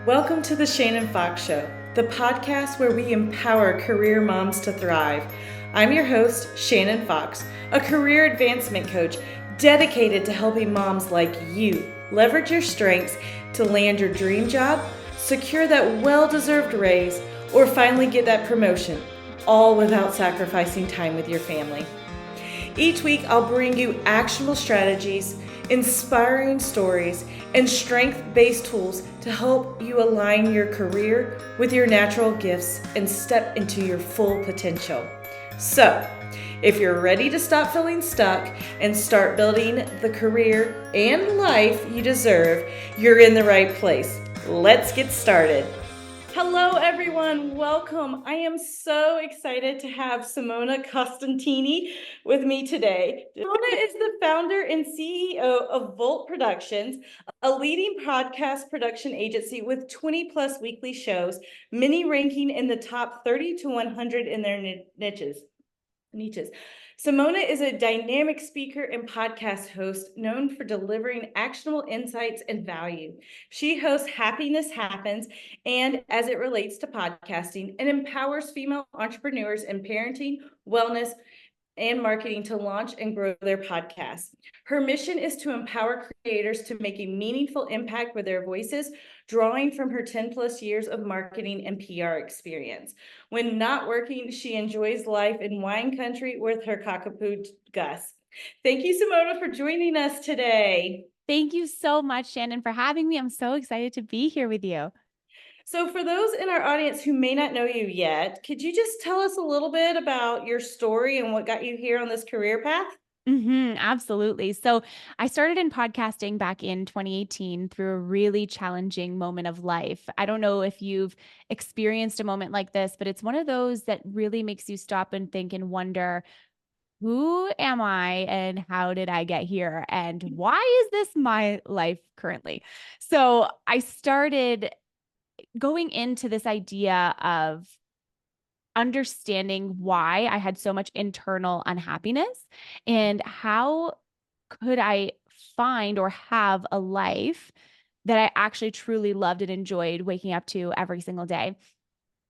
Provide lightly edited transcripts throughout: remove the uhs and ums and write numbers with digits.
Welcome to the Shannon Fox Show, the podcast where we empower career moms to thrive. I'm your host, Shannon Fox, a career advancement coach dedicated to helping moms like you leverage your strengths to land your dream job, secure that well-deserved raise, or finally get that promotion, all without sacrificing time with your family. Each week, I'll bring you actionable strategies, inspiring stories, and strength-based tools to help you align your career with your natural gifts and step into your full potential. So, if you're ready to stop feeling stuck and start building the career and life you deserve, you're in the right place. Let's get started. Hello, everyone. Welcome. I am so excited to have Simona Costantini with me today. Simona is the founder and CEO of Volt Productions, a leading podcast production agency with 20 plus weekly shows, many ranking in the top 30 to 100 in their niches. Simona is a dynamic speaker and podcast host known for delivering actionable insights and value. She hosts Happiness Happens and as it relates to podcasting and empowers female entrepreneurs in parenting, wellness, and marketing to launch and grow their podcasts. Her mission is to empower creators to make a meaningful impact with their voices, drawing from her 10 plus years of marketing and PR experience. When not working, she enjoys life in wine country with her cockapoo Gus. Thank you, Simona, for joining us today. Thank you so much, Shannon, for having me. I'm so excited to be here with you. So for those in our audience who may not know you yet, could you just tell us a little bit about your story and what got you here on this career path? Absolutely. So I started in podcasting back in 2018 through a really challenging moment of life. I don't know if you've experienced a moment like this, but it's one of those that really makes you stop and think and wonder, who am I and how did I get here? And why is this my life currently? So I started going into this idea of understanding why I had so much internal unhappiness and how could I find or have a life that I actually truly loved and enjoyed waking up to every single day.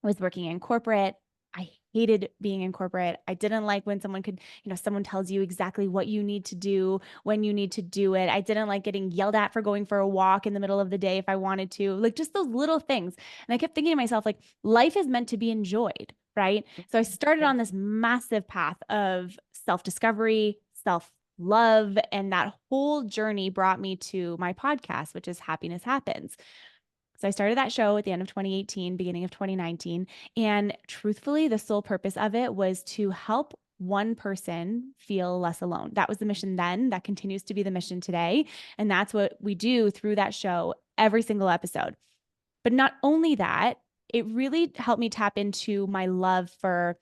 I was working in corporate. I hated being in corporate. I didn't like when someone could, someone tells you exactly what you need to do, when you need to do it. I didn't like getting yelled at for going for a walk in the middle of the day if I wanted to, like just those little things. And I kept thinking to myself, like, life is meant to be enjoyed, right? So I started on this massive path of self-discovery, self-love, and that whole journey brought me to my podcast, which is Happiness Happens. So I started that show at the end of 2018, beginning of 2019. And truthfully, the sole purpose of it was to help one person feel less alone. That was the mission then. That continues to be the mission today. And that's what we do through that show every single episode. But not only that, it really helped me tap into my love for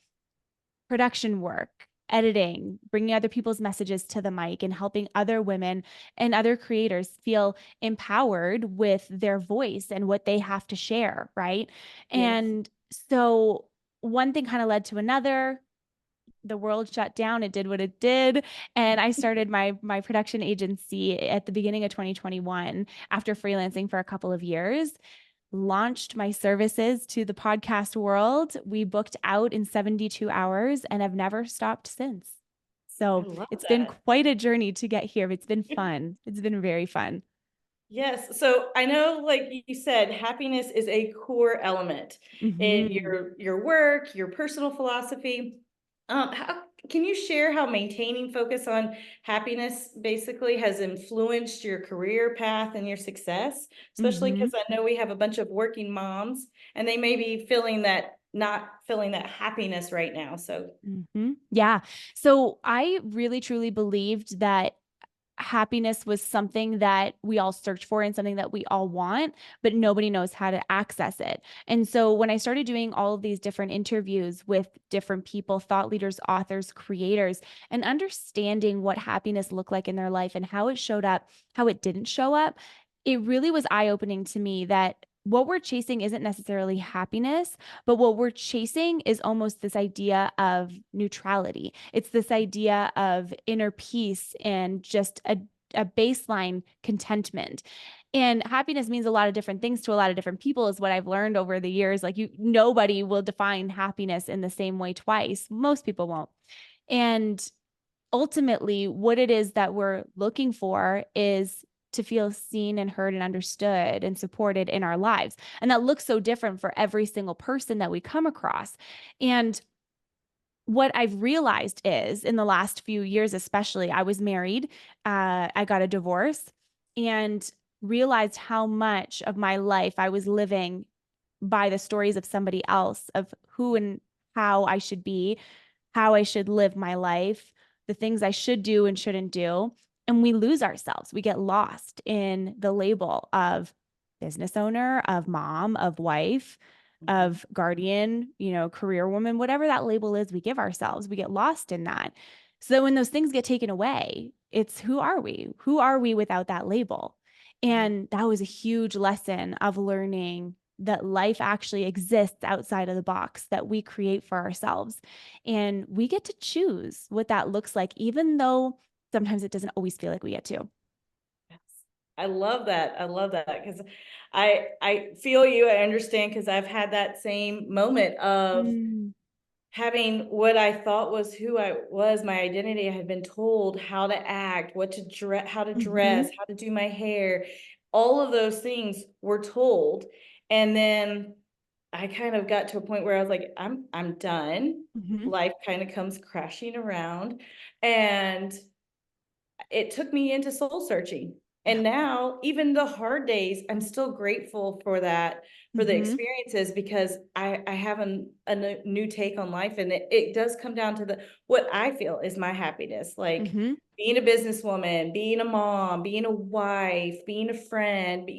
production work, editing, bringing other people's messages to the mic, and helping other women and other creators feel empowered with their voice and what they have to share, right? Yes. And so one thing kind of led to another. The world shut down, it did what it did, and I started my production agency at the beginning of 2021 after freelancing for a couple of years, launched my services to the podcast world. We booked out in 72 hours and have never stopped since. I So love it's been that. quite a journey to get here. It's been fun. It's been very fun. Yes. So I know, like you said, happiness is a core element in Mhm. your work, your personal philosophy. How can you share how maintaining focus on happiness basically has influenced your career path and your success? Especially because Mhm. I know we have a bunch of working moms and they may be feeling that, not feeling that happiness right now. So Yeah. So I really truly believed that happiness was something that we all search for and something that we all want, but nobody knows how to access it. And so when I started doing all of these different interviews with different people, thought leaders, authors, creators, and understanding what happiness looked like in their life and how it showed up, how it didn't show up, it really was eye-opening to me that what we're chasing isn't necessarily happiness, but what we're chasing is almost this idea of neutrality. It's this idea of inner peace and just a baseline contentment. And happiness means a lot of different things to a lot of different people, is what I've learned over the years. Like, nobody will define happiness in the same way twice. Most people won't. And ultimately, what it is that we're looking for is to feel seen and heard and understood and supported in our lives. And that looks so different for every single person that we come across. And what I've realized is, in the last few years, especially, I was married, I got a divorce, and realized how much of my life I was living by the stories of somebody else, of who and how I should be, how I should live my life, the things I should do and shouldn't do. And we lose ourselves. We get lost in the label of business owner, of mom, of wife, of guardian, career woman, whatever that label is we give ourselves, we get lost in that. So when those things get taken away, it's, who are we? Who are we without that label? And that was a huge lesson of learning that life actually exists outside of the box that we create for ourselves. And we get to choose what that looks like, even though sometimes it doesn't always feel like we get to. Yes. I love that. I love that because I feel you. I understand because I've had that same moment of Mm, having what I thought was who I was, my identity. I had been told how to act, what to dress, how to mm-hmm, dress, how to do my hair. All of those things were told. And then I kind of got to a point where I was like, I'm done. mm-hmm. Life kind of comes crashing around. And it took me into soul searching. Yeah. And now, even the hard days, I'm still grateful for that, for the Mm-hmm, experiences, because I have a new take on life. And it does come down to what I feel is my happiness, like mm-hmm, being a businesswoman, being a mom, being a wife, being a friend,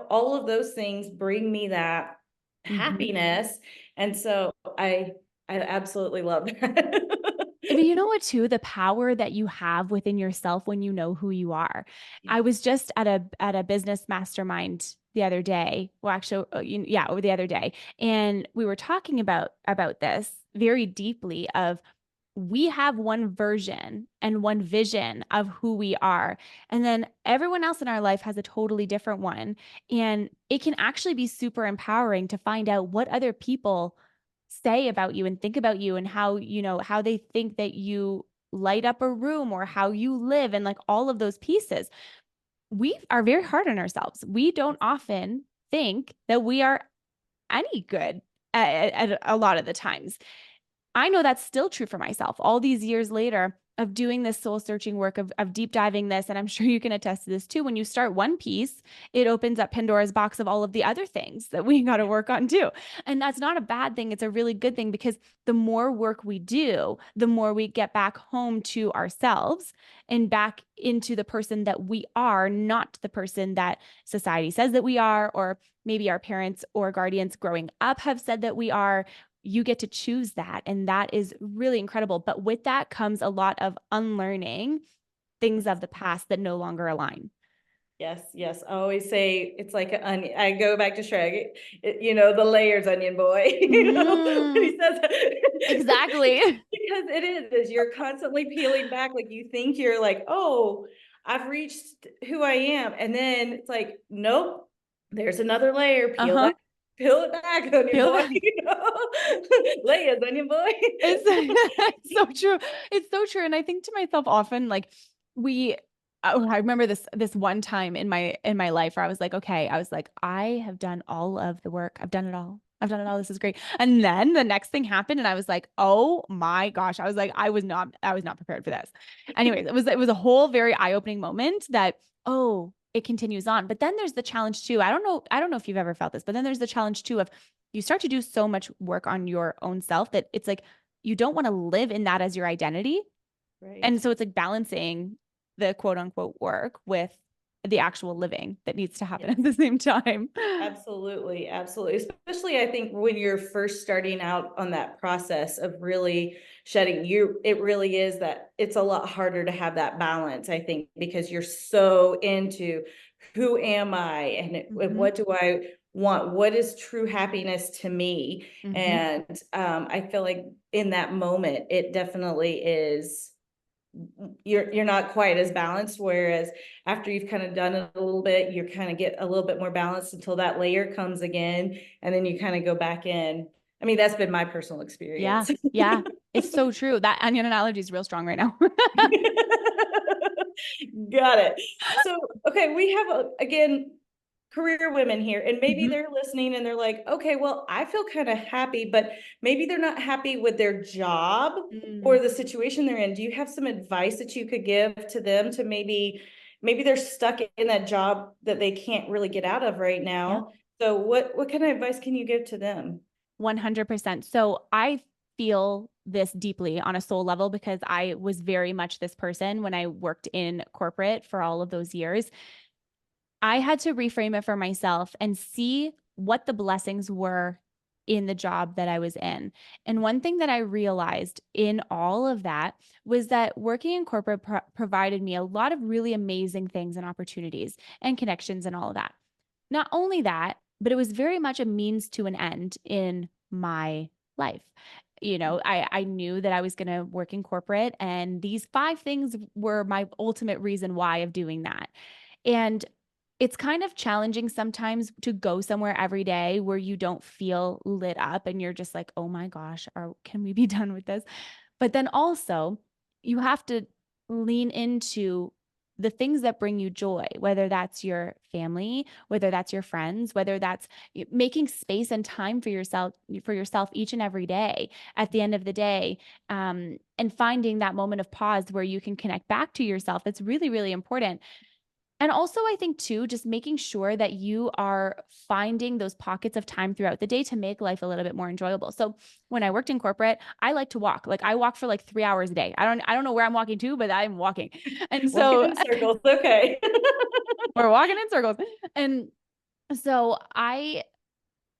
all of those things bring me that mm-hmm. happiness. And so I absolutely love that. But you know what, too? The power that you have within yourself when you know who you are. Yeah. I was just at a business mastermind the other day. Well, actually, yeah, over the other day, and we were talking about this very deeply. Of, we have one version and one vision of who we are, and then everyone else in our life has a totally different one. And it can actually be super empowering to find out what other people say about you and think about you, and how they think that you light up a room, or how you live, and like all of those pieces. We are very hard on ourselves. We don't often think that we are any good at a lot of the times. I know that's still true for myself all these years later of doing this soul searching work, of deep diving this. And I'm sure you can attest to this too. When you start one piece, it opens up Pandora's box of all of the other things that we got to work on too. And that's not a bad thing. It's a really good thing, because the more work we do, the more we get back home to ourselves and back into the person that we are, not the person that society says that we are, or maybe our parents or guardians growing up have said that we are. You get to choose that. And that is really incredible. But with that comes a lot of unlearning things of the past that no longer align. Yes, yes. I always say it's like an onion. I go back to Shrek, the layers onion boy, when Mm, he says exactly. because it is, you're constantly peeling back. Like you think you're like, oh, I've reached who I am. And then it's like, nope, there's another layer. Uh-huh. Peel it back, onion Feel boy, that. layers, onion boy. It's, it's so true. It's so true. And I think to myself often, like, we I remember this one time in my life where I was like, okay, I was like, I have done all of the work. I've done it all. I've done it all. This is great. And then the next thing happened, and I was like, oh my gosh. I was like, I was not prepared for this. Anyways, it was a whole very eye-opening moment that, oh, it continues on. But then there's the challenge too. I don't know if you've ever felt this, but then there's the challenge too of, you start to do so much work on your own self that it's like you don't want to live in that as your identity. Right. And so it's like balancing the quote unquote work with the actual living that needs to happen Yes. at the same time. Absolutely, absolutely. Especially, I think when you're first starting out on that process of really shedding, it really is that it's a lot harder to have that balance, I think, because you're so into who am I, and Mm-hmm. what do I want? What is true happiness to me? Mm-hmm. And I feel like in that moment, it definitely is you're not quite as balanced. Whereas after you've kind of done it a little bit, you kind of get a little bit more balanced until that layer comes again, and then you kind of go back in. I mean, that's been my personal Yeah. experience. Yeah. It's so true. That onion analogy is real strong right now. Got it. So, okay, we have again career women here, and maybe Mhm. they're listening and they're like, okay, well, I feel kind of happy, but maybe they're not happy with their job or Mm. the situation they're in. Do you have some advice that you could give to them to maybe they're stuck in that job that they can't really get out of right Yeah. now? So what kind of advice can you give to them? 100%. So I feel this deeply on a soul level because I was very much this person when I worked in corporate for all of those years. I had to reframe it for myself and see what the blessings were in the job that I was in. And one thing that I realized in all of that was that working in corporate provided me a lot of really amazing things and opportunities and connections and all of that. Not only that, but it was very much a means to an end in my life. I knew that I was going to work in corporate, and these 5 things were my ultimate reason why of doing that. And it's kind of challenging sometimes to go somewhere every day where you don't feel lit up and you're just like, oh my gosh, can we be done with this? But then also, you have to lean into the things that bring you joy, whether that's your family, whether that's your friends, whether that's making space and time for yourself each and every day at the end of the day, and finding that moment of pause where you can connect back to yourself. That's really, really important. And also, I think too, just making sure that you are finding those pockets of time throughout the day to make life a little bit more enjoyable. So when I worked in corporate, I like to walk. Like I walk for like 3 hours a day. I don't know where I'm walking to, but I'm walking. And Walking so in circles. Okay. we're walking in circles. And so I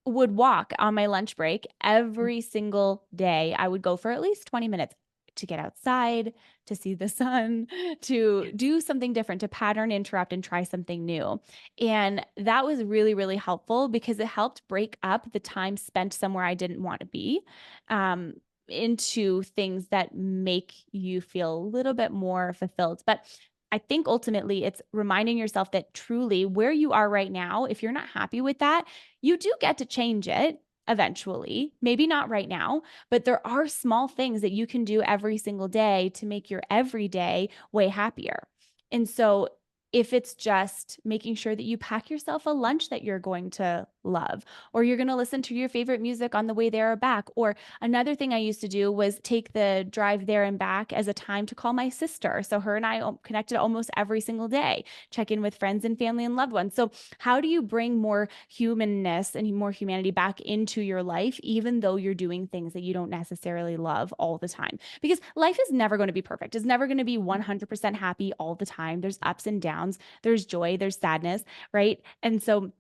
would walk on my lunch break every single day. I would go for at least 20 minutes to get outside, to see the sun, to do something different, to pattern interrupt and try something new. And that was really, really helpful because it helped break up the time spent somewhere I didn't want to be, um, into things that make you feel a little bit more fulfilled. But I think ultimately it's reminding yourself that truly where you are right now, if you're not happy with that, you do get to change it eventually. Maybe not right now, but there are small things that you can do every single day to make your everyday way happier. And so if it's just making sure that you pack yourself a lunch that you're going to love, or you're going to listen to your favorite music on the way there or back, or another thing I used to do was take the drive there and back as a time to call my sister. So her and I connected almost every single day, check in with friends and family and loved ones. So how do you bring more humanness and more humanity back into your life, even though you're doing things that you don't necessarily love all the time? Because life is never going to be perfect. It's never going to be 100% happy all the time. There's ups and downs, there's joy, there's sadness, right? And so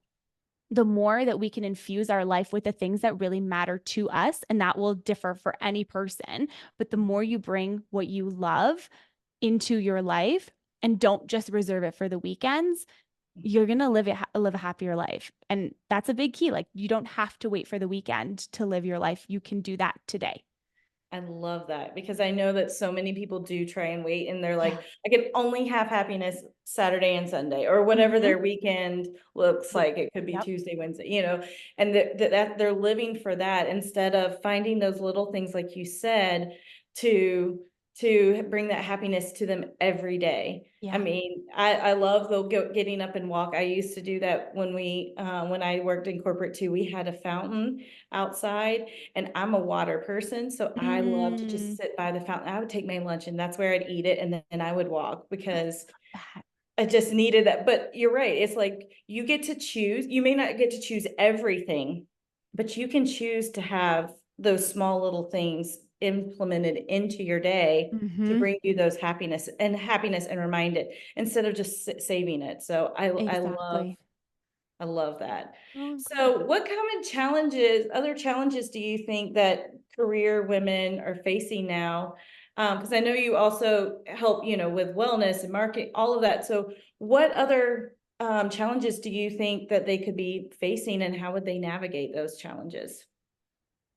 the more that we can infuse our life with the things that really matter to us, and that will differ for any person, but the more you bring what you love into your life and don't just reserve it for the weekends, you're going to live a happier life. And that's a big key. Like you don't have to wait for the weekend to live your life. You can do that today. I love that because I know that so many people do try and wait, and they're like, Yeah. I can only have happiness Saturday and Sunday or whatever Mm-hmm. their weekend looks like. It could be Yep. Tuesday, Wednesday, and that they're living for that instead of finding those little things, like you said, to bring that happiness to them every day. I Yeah. mean, I love getting up and walk. I used to do that when I worked in corporate too. We had a fountain outside, and I'm a water person, so I love to just Mm, sit by the fountain. I would take my lunch, and that's where I'd eat it, and then I would walk I because love that. I just needed that. But you're right. It's like you get to choose. You may not get to choose everything, but you can choose to have those small little things implemented into your day to Mm-hmm. bring you those happiness and remind it instead of just saving it. So Exactly. I love that. Oh, God. So, what other challenges do you think that career women are facing now? Because I know you also help, with wellness and marketing, all of that. So, what other challenges do you think that they could be facing, and how would they navigate those challenges?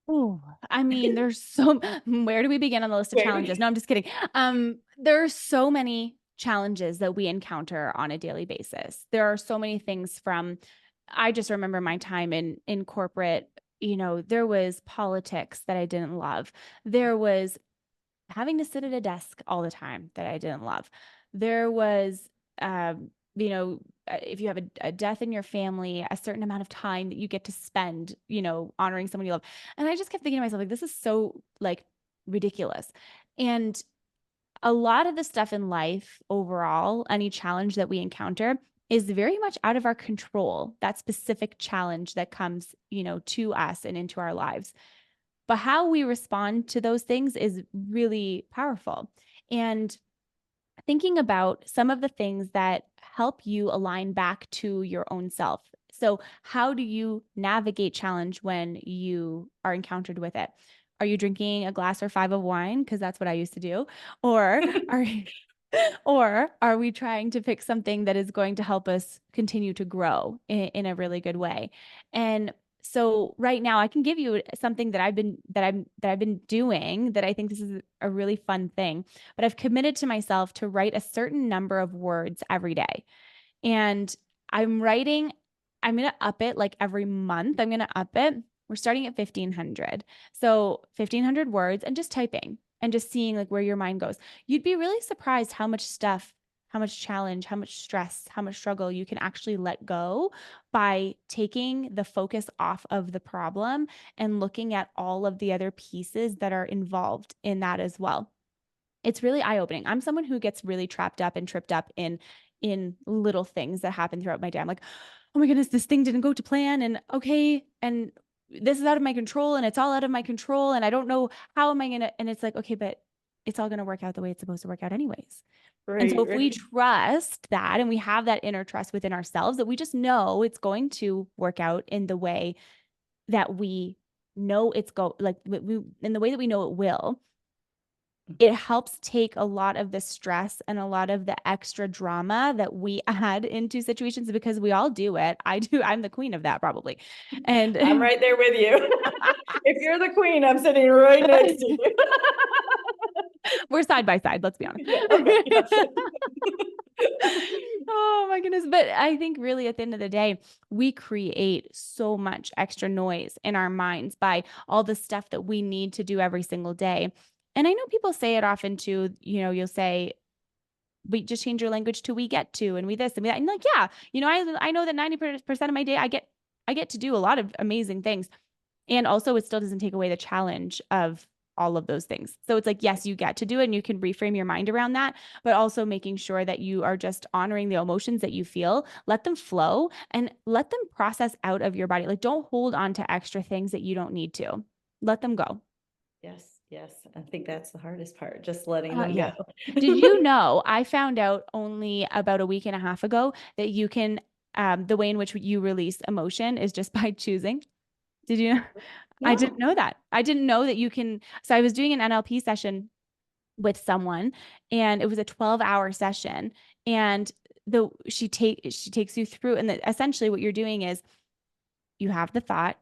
Oh, I mean, there's so where do we begin on the list of Where challenges? No, I'm just kidding. There are so many challenges that we encounter on a daily basis. There are so many things from I just remember my time in corporate, there was politics that I didn't love. There was having to sit at a desk all the time that I didn't love. There was, if you have a death in your family, a certain amount of time that you get to spend, honoring someone you love. And I just kept thinking to myself, like, this is so like ridiculous. And a lot of the stuff in life overall, any challenge that we encounter is very much out of our control, that specific challenge that comes, to us and into our lives. But how we respond to those things is really powerful. And thinking about some of the things that help you align back to your own self. So, how do you navigate challenge when you are encountered with it? Are you drinking a glass or five of wine? Because that's what I used to do. Or are or are we trying to pick something that is going to help us continue to grow in a really good way? And so right now I can give you something that I've been doing that I think this is a really fun thing. But I've committed to myself to write a certain number of words every day. And I'm writing, I'm going to up it like every month. I'm going to up it. We're starting at 1500. So 1500 words and just typing and just seeing like where your mind goes. You'd be really surprised how much stuff, how much challenge, how much stress, how much struggle you can actually let go by taking the focus off of the problem and looking at all of the other pieces that are involved in that as well. It's really eye-opening. I'm someone who gets really trapped up and tripped up in little things that happen throughout my day. I'm like, oh my goodness, this thing didn't go to plan, and okay, and this is out of my control, and it's all out of my control, and I don't know how am I gonna, and it's like, okay, but it's all gonna work out the way it's supposed to work out anyways. And so Right, if we right. trust that and we have that inner trust within ourselves, that we just know it's going to work out in the way that we know it's in the way that we know it will, it helps take a lot of the stress and a lot of the extra drama that we add into situations because we all do it. I do. I'm the queen of that probably. I'm And right there with you. If you're the queen, I'm sitting right next to you. we're side by side, let's be honest. Yeah, okay, yes. Oh my goodness. But I think really at the end of the day, we create so much extra noise in our minds by all the stuff that we need to do every single day. And I know people say it often too, you'll say, we just change your language to we get to and we this and we that. And like, yeah, I know that 90% of my day I get to do a lot of amazing things. And also it still doesn't take away the challenge of all of those things. So it's like, yes, you get to do it and you can reframe your mind around that, but also making sure that you are just honoring the emotions that you feel, let them flow and let them process out of your body. Like don't hold on to extra things that you don't need to. Let them go. Yes, yes. I think that's the hardest part, just letting them go. Yeah. Did you know I found out only about a week and a half ago that you can, the way in which you release emotion is just by choosing? Did you know? I didn't No. know that. I didn't know that you can. So I was doing an NLP session with someone and it was a 12-hour session and she takes you through and essentially what you're doing is you have the thought,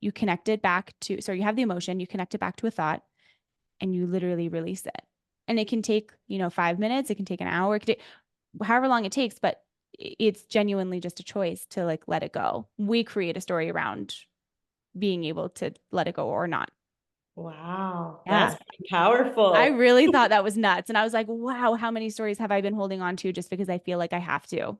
you connect it back to, so you have the emotion, you connect it back to a thought and you literally release it. And it can take, 5 minutes, it can take an hour, it can take however long it takes, but it's genuinely just a choice to like let it go. We create a story around being able to let it go or not. Wow, that's Yeah. pretty I powerful. really thought that was nuts. And I was like, wow, how many stories have I been holding on to just because I feel like I have to?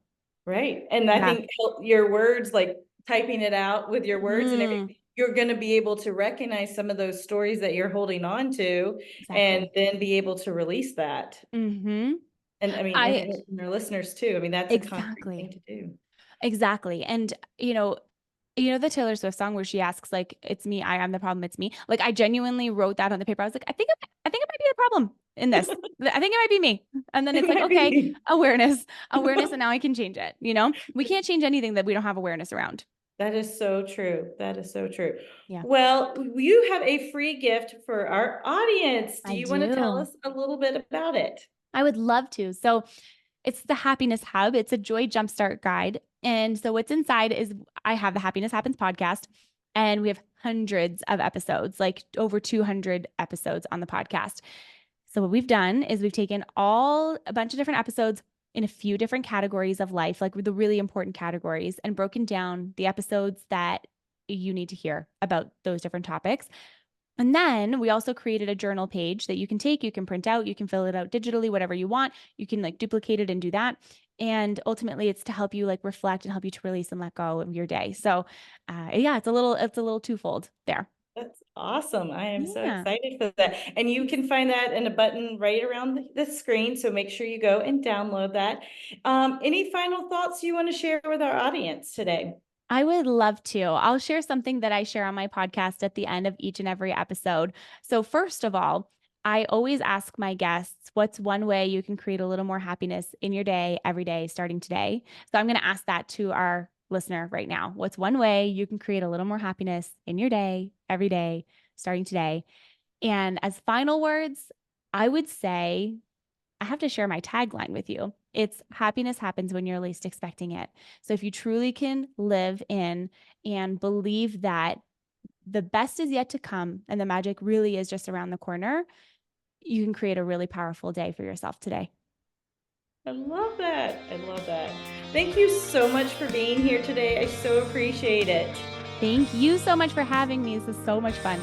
Right. And I Yeah. think your words, like typing it out with your words and Hmm. everything, you're going to be able to recognize some of those stories that you're holding on to and Exactly. then be able to release that. Hmm. And I mean, I and our listeners too. I mean, that's a concrete thing exactly. to do. Exactly. And the Taylor Swift song where she asks like, "It's me. I'm the problem. It's me." Like I genuinely wrote that on the paper. I was like, I think it might be the problem in this. I think it might be me. And then It it's like, might okay, be. awareness, and now I can change it. We can't change anything that we don't have awareness around. That is so true. That is so true. Yeah, Well, you have a free gift for our audience. Do I you want to tell do. us a little bit about it? I would love to. So it's the Happiness Hub. It's a Joy Jumpstart guide. And so what's inside is I have the Happiness Happens podcast. And we have hundreds of episodes, like over 200 episodes on the podcast. So what we've done is we've taken a bunch of different episodes in a few different categories of life, like the really important categories, and broken down the episodes that you need to hear about those different topics. And then we also created a journal page that you can take, you can print out, you can fill it out digitally, whatever you want. You can like duplicate it and do that. And ultimately it's to help you like reflect and help you to release and let go of your day. So yeah, it's a little twofold there. That's awesome. I am so Yeah. excited for that. And you can find that in a button right around the screen. So make sure you go and download that. Any final thoughts you want to share with our audience today? I would love to. I'll share something that I share on my podcast at the end of each and every episode. So, first of all, I always ask my guests, what's one way you can create a little more happiness in your day, every day, starting today? So, I'm going to ask that to our listener right now. What's one way you can create a little more happiness in your day, every day, starting today? And as final words, I would say I have to share my tagline with you. It's happiness happens when you're least expecting it. So if you truly can live in and believe that the best is yet to come and the magic really is just around the corner, you can create a really powerful day for yourself today. I love that. I love that. Thank you so much for being here today. I so appreciate it. Thank you so much for having me. This is so much fun.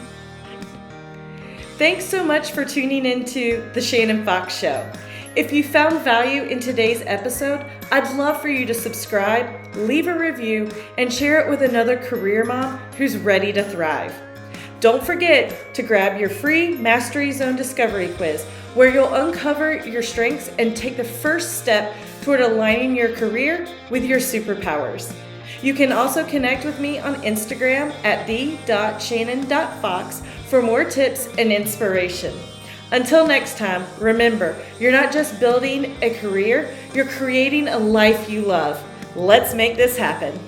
Thanks so much for tuning into The Shannon Fox Show. If you found value in today's episode, I'd love for you to subscribe, leave a review, and share it with another career mom who's ready to thrive. Don't forget to grab your free Mastery Zone Discovery Quiz, where you'll uncover your strengths and take the first step toward aligning your career with your superpowers. You can also connect with me on Instagram at the.shannon.fox for more tips and inspiration. Until next time, remember, you're not just building a career, you're creating a life you love. Let's make this happen.